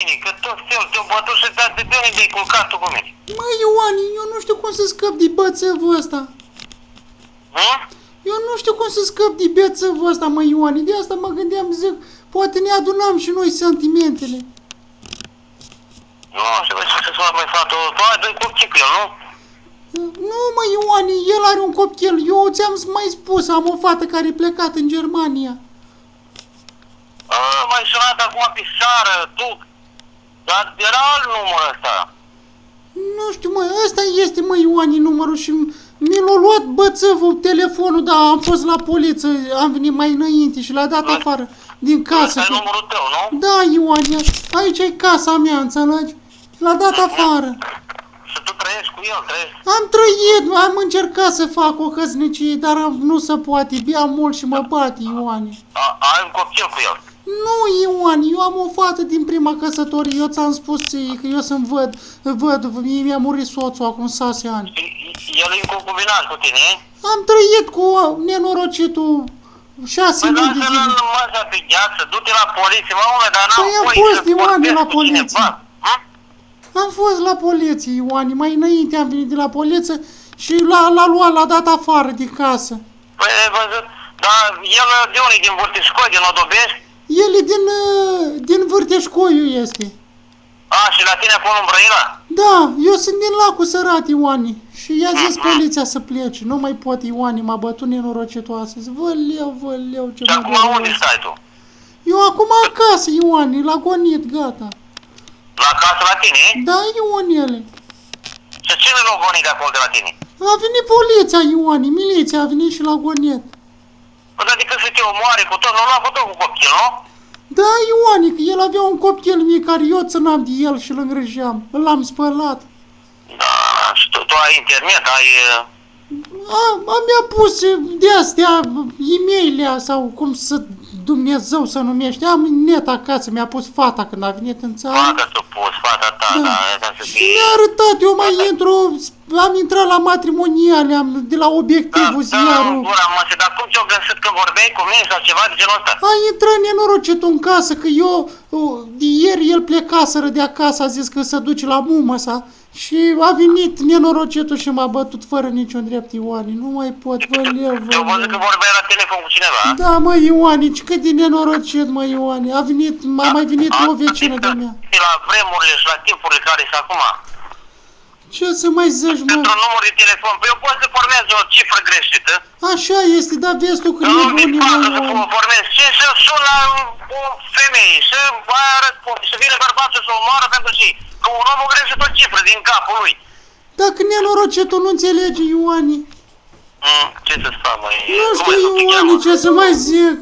Că tot felul te-au bătut și de unde te-ai culcat tu cu mine? Măi, Ioani, eu nu știu cum să scap de bățăvul ăsta. Eu nu știu cum să scap de bețăvul ăsta, măi, Ioani. De asta mă gândeam, zic, poate ne adunam și noi sentimentele. Nu știu, ce să fac, mai fată, tu ai doi copii cu el, nu? Nu, măi, Ioani, el are un copil. Eu ți-am mai spus, am o fată care e plecat în Germania. M-ai sunat acum pe seară, tu, dar era alt număr ăsta. Nu știu, măi, ăsta este, măi, Ioani, numărul și mi l-a luat bățăvul telefonul, da, am fost la poliție, am venit mai înainte și l-a dat afară din casă. Ăsta e numărul tău, nu? Da, Ioani, aici e casa mea, înțelegi? L-a dat afară. Și tu trăiești cu el, trăiești? Am trăit, am încercat să fac o căsnicie, dar nu se poate, bea mult și mă bate, Ioani. Ai un copil cu el? Nu, Ioan, eu am o fată din prima căsătorie, eu ți-am spus că eu sunt văd, mi-a murit soțul acum 6 ani. El e concubinat cu tine, e? Am trăit cu nenorocitul 6 Păi luni de lasă-l zile. în masa pe gheață, du-te la poliție, mă, omule, dar n-am Păi am voie fost, să Ioane, vorbesc la cu poliție. cineva. Am fost la poliție, Ioani, mai înainte am venit de la poliție și l-a luat, l-a dat afară din casă. Păi ai văzut, dar el de unde e? Din Vârtișcoi, din Odobești? El e din Vârteșcoiu este. Și la tine acolo în Brăila? Da, eu sunt din Lacul Sărat, Ioani. Și i-a zis poliția să plece. Nu mai pot, Ioani, m-a bătut nenorocitul astăzi. Văleu, ce Și acum unde stai tu? Eu acum acasă, Ioani, la gonit, gata. La casă la tine? Da, Ionele. Și cine l-a gonit de acolo de la tine? A venit poliția, Ioani, miliția a venit și la gonit. Păi adică să te omoare cu tot, nu l-a cu tot cu copil, nu? Da, Ioani, că el avea un copil mic care eu ținam de el și îl îngrijeam. L-am spălat. Da, și tu ai internet, ai... Mi-a pus de-astea e-mail sau cum să Dumnezeu să numește. Am net acasă, mi-a pus fata când a venit în țară. Fata ți-a pus, fata ta, da, asta să Și fie... mi-a arătat, eu mai intru, am intrat la matrimoniale, de la Obiectivul, ziarul. Dar cum ți-o găsit că vorbeai cu mine sau ceva de genul ăsta? A intrat nenorocitul în casă, că eu, de ieri el plecaseră de acasă, a zis că se duce la mumă sa. Și a venit nenorocitul și m-a bătut fără niciun drept, Ioani. Nu mai pot, văleu. Eu văzut că vorbeai la telefon cu cineva? Da, mă, Ioani, cât de nenorocit, mă, Ioani. M-a mai venit o vecină de mea. La vremurile și la timpurile care sunt acum. Ce să mai zici, mă? Pentru număr de telefon, păi eu pot să formez o cifră greșită. Așa este, dar vezi tu că Nu nebunii, din mă, față să Ioani. formez și să sun la o femeie și aia răspunde, să vină bărbatul să o omoară pentru ce? Că un om o greșit o cifră din capul lui. Dacă nenorocitul nu înțelege, Ioani. Ce să-ți fac, măi? Nu știu, Ioani, ce să mai zic.